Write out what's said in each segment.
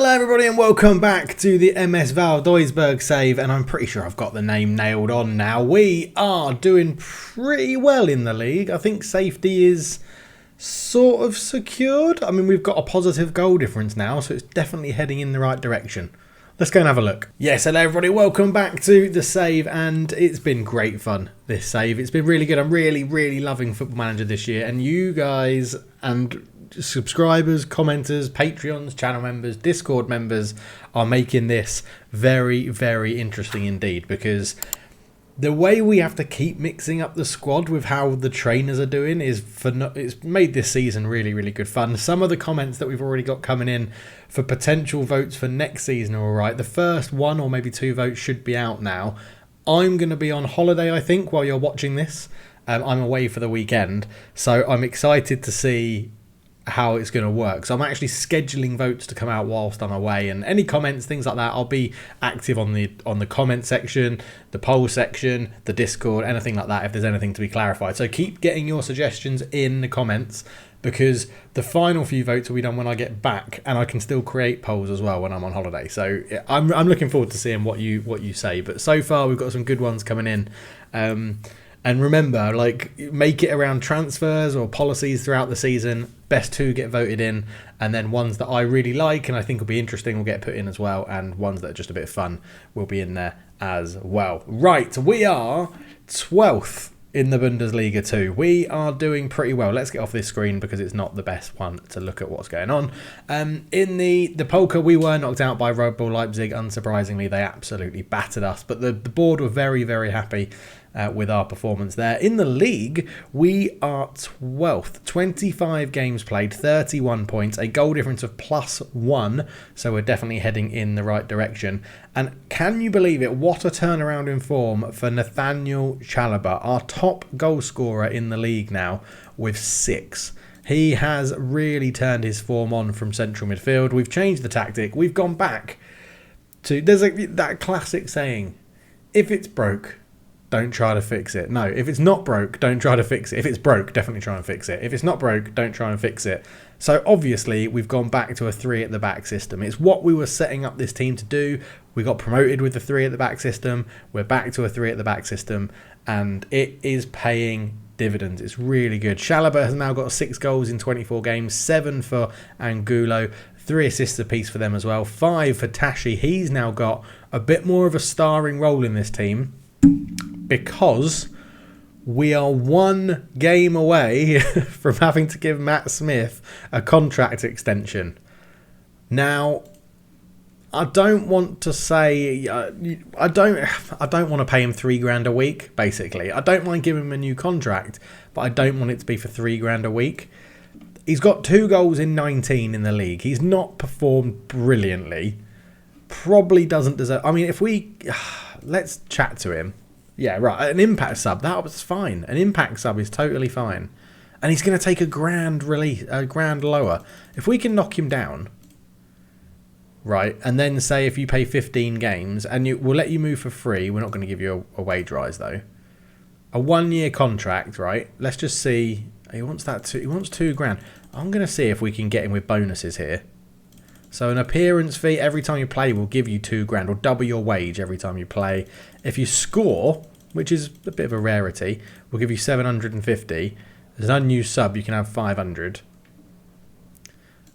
Hello everybody and welcome back to the MS Val Duisburg save, and I'm pretty sure I've got the name nailed on now. We are doing pretty well in the league. I think safety is sort of secured. I mean, we've got a positive goal difference now, so it's definitely heading in the right direction. Let's go and have a look. Yes, hello everybody, welcome back to the save, and it's been great fun, this save. It's been really good. I'm really loving Football Manager this year, and you guys and subscribers, commenters, Patreons, channel members, Discord members are making this very interesting indeed, because the way we have to keep mixing up the squad with how the trainers are doing it's made this season really good fun. Some of the comments that we've already got coming in for potential votes for next season are all right. The first one or maybe two votes should be out now. I'm going to be on holiday, I think, while you're watching this. I'm away for the weekend, so I'm excited to see how it's going to work. So I'm actually scheduling votes to come out whilst I'm away, and any comments, things like that, I'll be active on the comment section, the poll section, the Discord, anything like that if there's anything to be clarified. So keep getting your suggestions in the comments, because the final few votes will be done when I get back, and I can still create polls as well when I'm on holiday. So I'm looking forward to seeing what you say. But so far we've got some good ones coming in. And remember, like, make it around transfers or policies throughout the season. Best two get voted in, and then ones that I really like and I think will be interesting will get put in as well, and ones that are just a bit of fun will be in there as well. Right, we are 12th in the Bundesliga 2. We are doing pretty well. Let's get off this screen because it's not the best one to look at what's going on. In the poker, we were knocked out by Red Bull Leipzig. Unsurprisingly, they absolutely battered us, but the board were very happy with our performance there. In the league, we are 12th. 25 games played, 31 points, a goal difference of +1, so we're definitely heading in the right direction. And can you believe it? What a turnaround in form for Nathaniel Chalobah, our top goal scorer in the league now, with 6. He has really turned his form on from central midfield. We've changed the tactic. We've gone back to... There's that classic saying, if it's broke, don't try to fix it. No, if it's not broke, don't try to fix it. If it's broke, definitely try and fix it. If it's not broke, don't try and fix it. So obviously, we've gone back to a 3 at the back system. It's what we were setting up this team to do. We got promoted with the 3 at the back system. We're back to a 3 at the back system, and it is paying dividends. It's really good. Chalobah has now got 6 goals in 24 games, 7 for Angulo, 3 assists apiece for them as well, 5 for Tashi. He's now got a bit more of a starring role in this team, because we are 1 game away from having to give Matt Smith a contract extension. Now, I don't want to say I don't want to pay him $3,000 a week. Basically, I don't mind giving him a new contract, but I don't want it to be for $3,000 a week. He's got 2 goals in 19 in the league. He's not performed brilliantly. Probably doesn't deserve. I mean, if we let's chat to him. Yeah, right. An impact sub, that was fine. An impact sub is totally fine. And he's going to take a grand lower. If we can knock him down, right, and then say if you pay 15 games, and we'll let you move for free, we're not going to give you a wage rise though. A 1-year contract, right? Let's just see. He wants he wants $2,000. I'm going to see if we can get him with bonuses here. So an appearance fee every time you play will give you $2,000, or double your wage every time you play. If you score, which is a bit of a rarity, we'll give you 750. As an unused sub, you can have 500.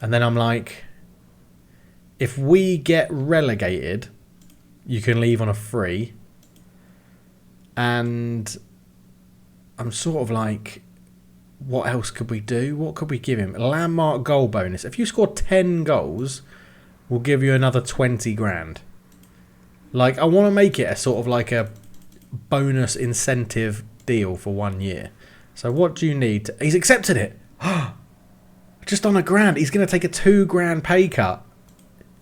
And then I'm like, if we get relegated, you can leave on a free. And I'm sort of like, what else could we do? What could we give him? A landmark goal bonus. If you score 10 goals, we'll give you another $20,000. Like, I want to make it a sort of like a bonus incentive deal for 1 year. So what do you need? He's accepted it. Just on $1,000. He's going to take a $2,000 pay cut.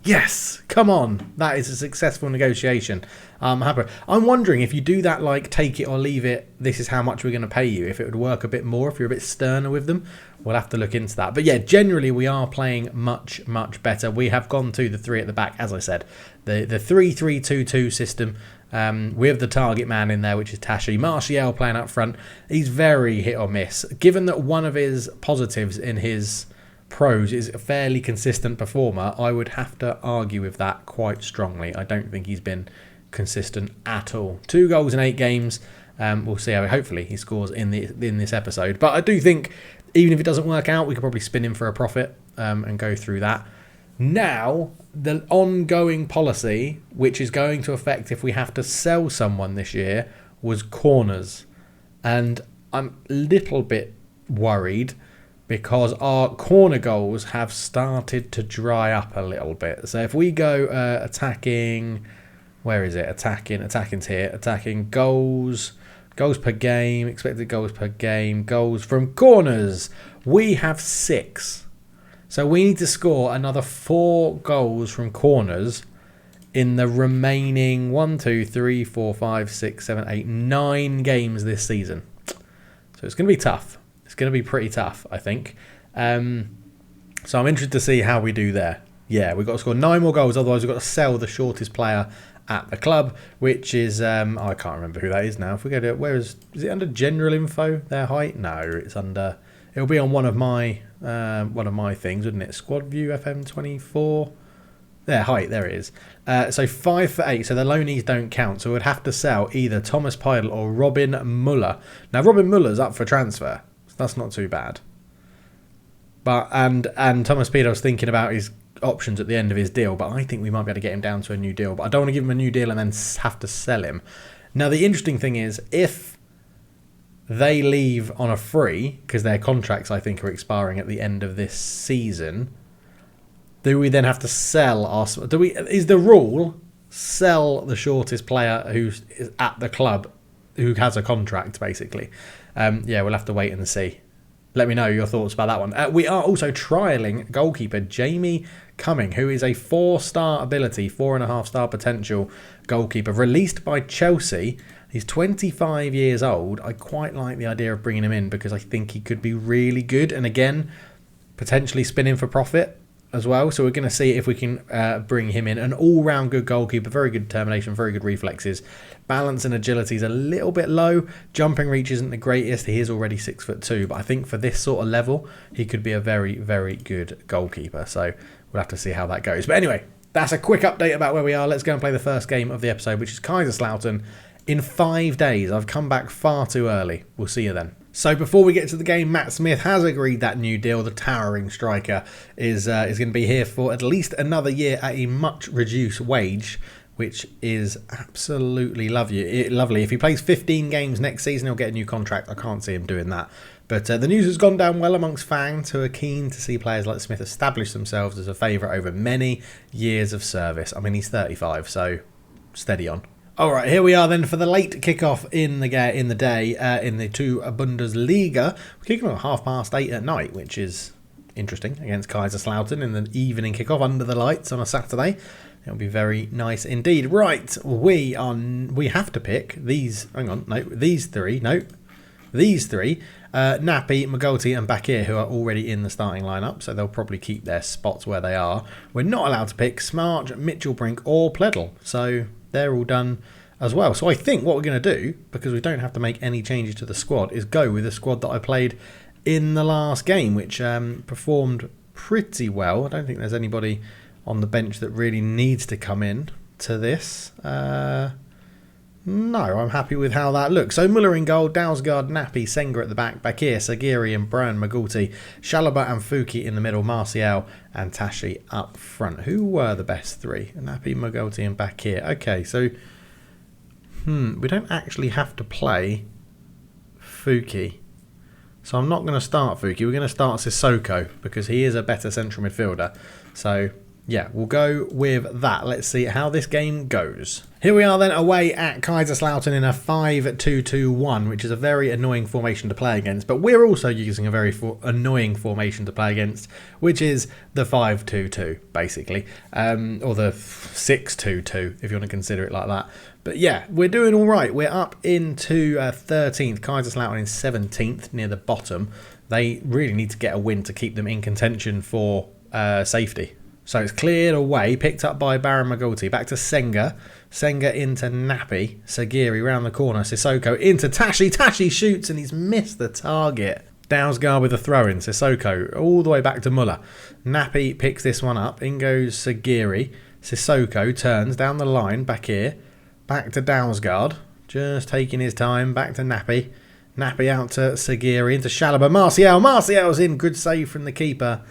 Yes, come on. That is a successful negotiation. I'm happy. I'm wondering if you do that, like, take it or leave it, this is how much we're going to pay you, if it would work a bit more, if you're a bit sterner with them. We'll have to look into that. But yeah, generally we are playing much better. We have gone to the 3 at the back, as I said. The 3-3-2-2 system. We have the target man in there, which is Tashi. Martial playing up front. He's very hit or miss. Given that one of his positives in his pros is a fairly consistent performer, I would have to argue with that quite strongly. I don't think he's been consistent at all. 2 goals in 8 games. We'll see how hopefully he scores in this episode. But I do think even if it doesn't work out, we could probably spin him for a profit and go through that. Now, the ongoing policy, which is going to affect if we have to sell someone this year, was corners. And I'm a little bit worried because our corner goals have started to dry up a little bit. So if we go attacking, where is it? Attacking's here. Attacking goals per game, expected goals per game, goals from corners. We have 6. So we need to score another 4 goals from corners in the remaining 1, 2, 3, 4, 5, 6, 7, 8, 9 games this season. So it's going to be tough. It's going to be pretty tough, I think. So I'm interested to see how we do there. Yeah, we've got to score 9 more goals. Otherwise, we've got to sell the shortest player at the club, which is... I can't remember who that is now. If we go to... Is it under general info, their height? No, it's under... It'll be on one of my things, wouldn't it? Squad view, FM24. Their height, there it is. So 5'8", so the loanees don't count. So we'd have to sell either Thomas Peidl or Robin Muller. Now, Robin Muller's up for transfer. That's not too bad. But and Thomas Peidl was thinking about his options at the end of his deal, but I think we might be able to get him down to a new deal. But I don't want to give him a new deal and then have to sell him. Now, the interesting thing is, if they leave on a free, because their contracts, I think, are expiring at the end of this season, do we then have to sell our... Is the rule sell the shortest player who's at the club who has a contract, basically? Yeah, we'll have to wait and see. Let me know your thoughts about that one. We are also trialling goalkeeper Jamie Cumming, who is a 4-star ability, 4.5-star potential goalkeeper, released by Chelsea. He's 25 years old. I quite like the idea of bringing him in because I think he could be really good. And again, potentially spinning for profit as well. So we're going to see if we can bring him in. An all-round good goalkeeper, very good determination, very good reflexes. Balance and agility is a little bit low. Jumping reach isn't the greatest. He is already 6'2", but I think for this sort of level, he could be a very, very good goalkeeper. So we'll have to see how that goes. But anyway, that's a quick update about where we are. Let's go and play the first game of the episode, which is Kaiserslautern in 5 days. I've come back far too early. We'll see you then. So before we get to the game, Matt Smith has agreed that new deal. The towering striker is going to be here for at least another year at a much reduced wage, which is absolutely lovely. If he plays 15 games next season, he'll get a new contract. I can't see him doing that. But the news has gone down well amongst fans who are keen to see players like Smith establish themselves as a favourite over many years of service. I mean, he's 35, so steady on. All right, here we are then for the late kickoff in the day in the 2 Bundesliga. We're kicking off at 8:30 at night, which is interesting, against Kaiserslautern in the evening kickoff under the lights on a Saturday. It'll be very nice indeed. Right, we have to pick these. Hang on, no, these three. Nappy, McGulty and Bakir, who are already in the starting lineup, so they'll probably keep their spots where they are. We're not allowed to pick Smart, Mitchell-Brink or Pledl, so they're all done as well. So I think what we're going to do, because we don't have to make any changes to the squad, is go with the squad that I played in the last game, which performed pretty well. I don't think there's anybody on the bench that really needs to come in to this. No, I'm happy with how that looks. So Muller in goal, Dalsgaard, Nappy, Senga at the back, Bakir, Sagiri and Bran, Magulti, Shalaba and Fuki in the middle, Martial and Tashi up front. Who were the best 3? Nappy, Magulti and Bakir. Okay, so we don't actually have to play Fuki. So I'm not going to start Fuki. We're going to start Sissoko because he is a better central midfielder. So yeah, we'll go with that. Let's see how this game goes. Here we are then away at Kaiserslautern in a 5-2-2-1, which is a very annoying formation to play against. But we're also using a very annoying formation to play against, which is the 5-2-2, basically. Or the 6-2-2, if you want to consider it like that. But yeah, we're doing all right. We're up into 13th. Kaiserslautern in 17th, near the bottom. They really need to get a win to keep them in contention for safety. So it's cleared away, picked up by Baron Magulti. Back to Senga. Senga into Nappy. Sagiri round the corner. Sissoko into Tashi. Tashi shoots and he's missed the target. Dalsgaard with a throw-in. Sissoko all the way back to Muller. Nappy picks this one up. In goes Sagiri. Sissoko turns down the line back here. Back to Dalsgaard. Just taking his time. Back to Nappy. Nappy out to Sagiri. Into Chalobah. Martial's in. Good save from the keeper.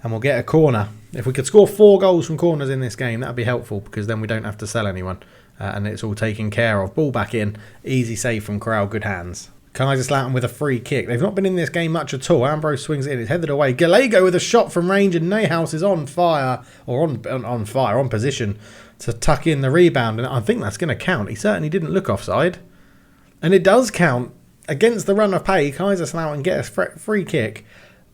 And we'll get a corner. If we could score 4 goals from corners in this game, that would be helpful, because then we don't have to sell anyone. And it's all taken care of. Ball back in. Easy save from Corral. Good hands. Kaiserslautern with a free kick. They've not been in this game much at all. Ambrose swings it in. It's headed away. Gallego with a shot from range, and Neuhaus is on fire. Or on position to tuck in the rebound. And I think that's going to count. He certainly didn't look offside. And it does count. Against the run of play, Kaiserslautern get a free kick.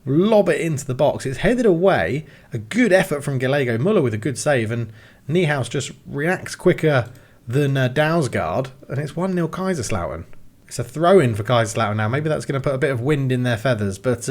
Lob it into the box. It's headed away. A good effort from Gallego. Muller with a good save. And Neuhaus just reacts quicker than Dalsgaard. And it's 1-0 Kaiserslautern. It's a throw-in for Kaiserslautern now. Maybe that's going to put a bit of wind in their feathers. But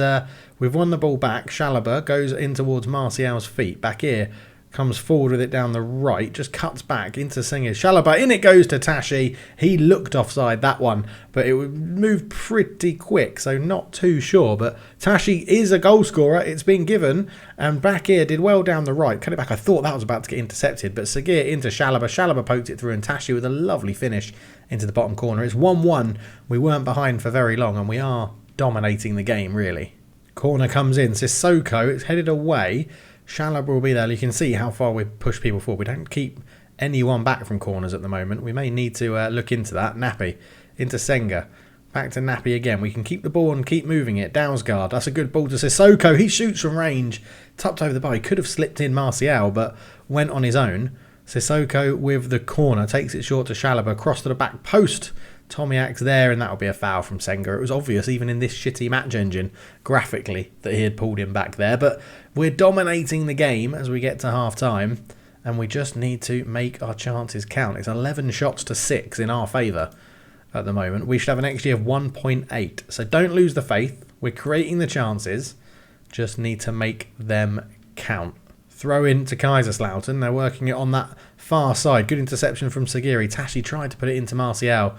we've won the ball back. Chalobah goes in towards Martial's feet. Back here. Comes forward with it down the right. Just cuts back into Singer. Chalobah. In it goes to Tashi. He looked offside, that one. But it moved pretty quick. So not too sure. But Tashi is a goal scorer. It's been given. And back here did well down the right. Cut it back. I thought that was about to get intercepted. But Sagir into Chalobah. Chalobah poked it through. And Tashi with a lovely finish into the bottom corner. It's 1-1. We weren't behind for very long. And we are dominating the game, really. Corner comes in. Sissoko. It's headed away. Chalobah will be there. You can see how far we push people forward. We don't keep anyone back from corners at the moment. We may need to look into that. Nappy into Senga. Back to Nappy again. We can keep the ball and keep moving it. Dalsgaard. That's a good ball to Sissoko. He shoots from range. Tucked over the bar. He could have slipped in Martial, but went on his own. Sissoko with the corner. Takes it short to Chalobah. Cross to the back post. Tomiak's there, and that'll be a foul from Senga. It was obvious, even in this shitty match engine, graphically, that he had pulled him back there. But we're dominating the game as we get to half-time, and we just need to make our chances count. It's 11 shots to 6 in our favour at the moment. We should have an XG of 1.8. So don't lose the faith. We're creating the chances. Just need to make them count. Throw in to Kaiserslautern. They're working it on that far side. Good interception from Sagiri. Tashi tried to put it into Martial,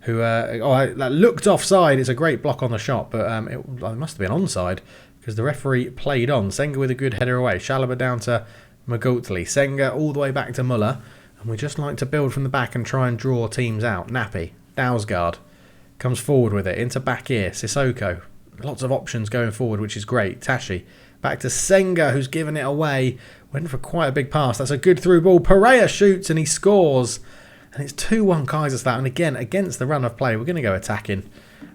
who that looked offside. It's a great block on the shot, but it must have been onside because the referee played on. Senga with a good header away. Chalobah down to Magultli. Senga all the way back to Muller. And we just like to build from the back and try and draw teams out. Nappy. Dalsgaard comes forward with it. Into back here. Sissoko. Lots of options going forward, which is great. Tashi. Back to Senga, who's given it away. Went for quite a big pass. That's a good through ball. Pereira shoots and he scores. And it's 2-1 Kaiserslautern. And again, against the run of play, we're going to go attacking.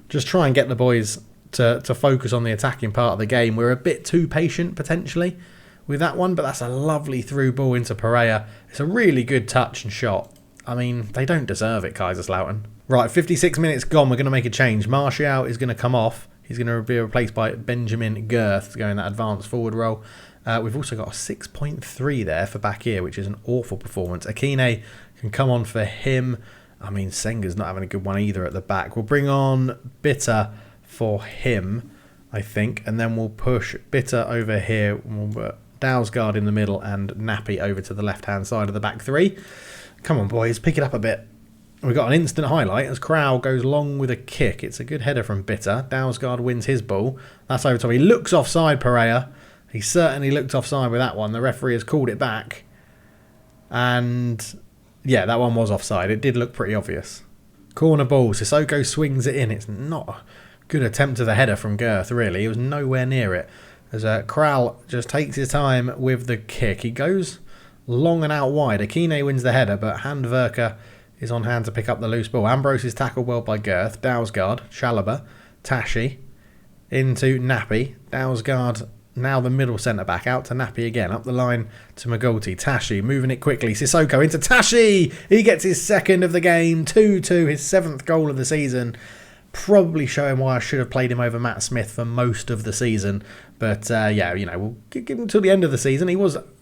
Just try and get the boys to focus on the attacking part of the game. We're a bit too patient, potentially, with that one. But that's a lovely through ball into Pereira. It's a really good touch and shot. I mean, they don't deserve it, Kaiserslautern. Right, 56 minutes gone. We're going to make a change. Martial is going to come off. He's going to be replaced by Benjamin Girth to go in that advanced forward role. We've also got a 6.3 there for back here, which is an awful performance. Akine can come on for him. I mean, Senga's not having a good one either at the back. We'll bring on Bitter for him, I think. And then we'll push Bitter over here. We'll put Dalsgaard in the middle and Nappy over to the left-hand side of the back three. Come on, boys. Pick it up a bit. We've got an instant highlight as Crowell goes long with a kick. It's a good header from Bitter. Dalsgaard wins his ball. That's over top. He looks offside, Pereira. He certainly looked offside with that one. The referee has called it back. And yeah, that one was offside. It did look pretty obvious. Corner ball. Sissoko swings it in. It's not a good attempt of the header from Girth, really. He was nowhere near it. As Crowell just takes his time with the kick. He goes long and out wide. Akine wins the header, but Handwerker is on hand to pick up the loose ball. Ambrose is tackled well by Girth. Dalsgaard, Chalobah, Tashi, into Nappy. Dalsgaard, now the middle centre-back, out to Nappy again. Up the line to Magulti. Tashi, moving it quickly. Sissoko into Tashi! He gets his second of the game. 2-2, his 7th goal of the season. Probably showing why I should have played him over Matt Smith for most of the season. But yeah, you know, we'll give him until the end of the season.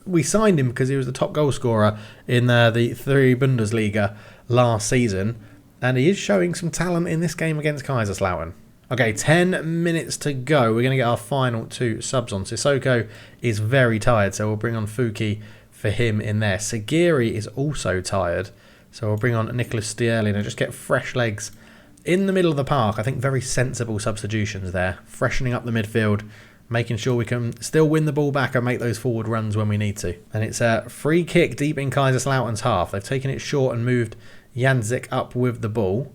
We signed him because he was the top goal scorer in the 3 Bundesliga last season, and he is showing some talent in this game against Kaiserslautern. Okay, 10 minutes to go. We're going to get our final 2 subs on. Sissoko is very tired, so we'll bring on Fuki for him in there. Sagiri is also tired, so we'll bring on Nicholas Stierlin and just get fresh legs in the middle of the park, I think very sensible substitutions there. Freshening up the midfield, making sure we can still win the ball back and make those forward runs when we need to. And it's a free kick deep in Kaiserslaughter's half. They've taken it short and moved Janzik up with the ball.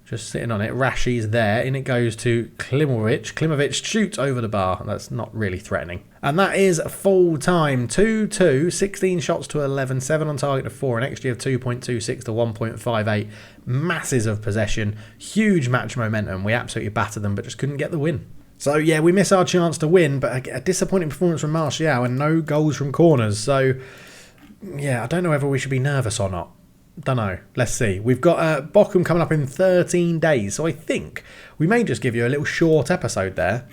Just sitting on it. Rashi's there. In it goes to Klimovic. Klimovic shoots over the bar. That's not really threatening. And that is full time. 2-2. 16 shots to 11. 7 on target to 4. An XG of 2.26 to 1.58. Masses of possession. Huge match momentum. We absolutely battered them, but just couldn't get the win. So, yeah, we miss our chance to win, but a disappointing performance from Martial and no goals from corners. So, yeah, I don't know whether we should be nervous or not. Don't know. Let's see. We've got Bochum coming up in 13 days, so I think we may just give you a little short episode there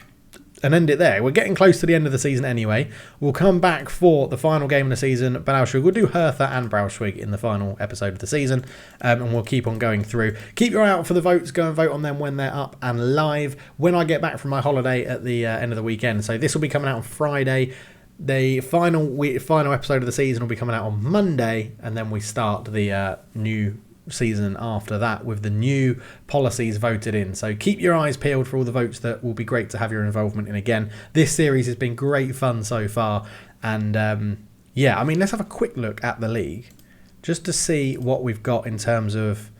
and end it there. We're getting close to the end of the season anyway. We'll come back for the final game of the season, Braunschweig. We'll do Hertha and Braunschweig in the final episode of the season, and we'll keep on going through. Keep your eye out for the votes. Go and vote on them when they're up and live when I get back from my holiday at the end of the weekend. So this will be coming out on Friday. The final episode of the season will be coming out on Monday, and then we start the new season after that with the new policies voted in. So keep your eyes peeled for all the votes that will be great to have your involvement in again. This series has been great fun so far, and yeah, I mean, let's have a quick look at the league just to see what we've got in terms of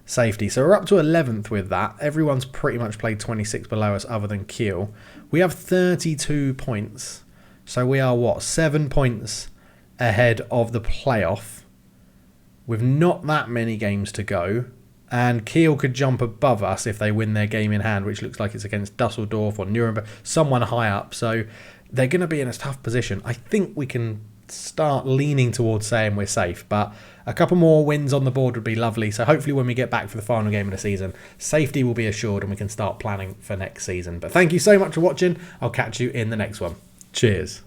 safety. So we're up to 11th with that. Everyone's pretty much played 26 below us other than Kiel. We have 32 points. So we are, 7 points ahead of the playoff with not that many games to go. And Kiel could jump above us if they win their game in hand, which looks like it's against Dusseldorf or Nuremberg, someone high up. So they're going to be in a tough position. I think we can start leaning towards saying we're safe, but a couple more wins on the board would be lovely. So hopefully when we get back for the final game of the season, safety will be assured and we can start planning for next season. But thank you so much for watching. I'll catch you in the next one. Cheers.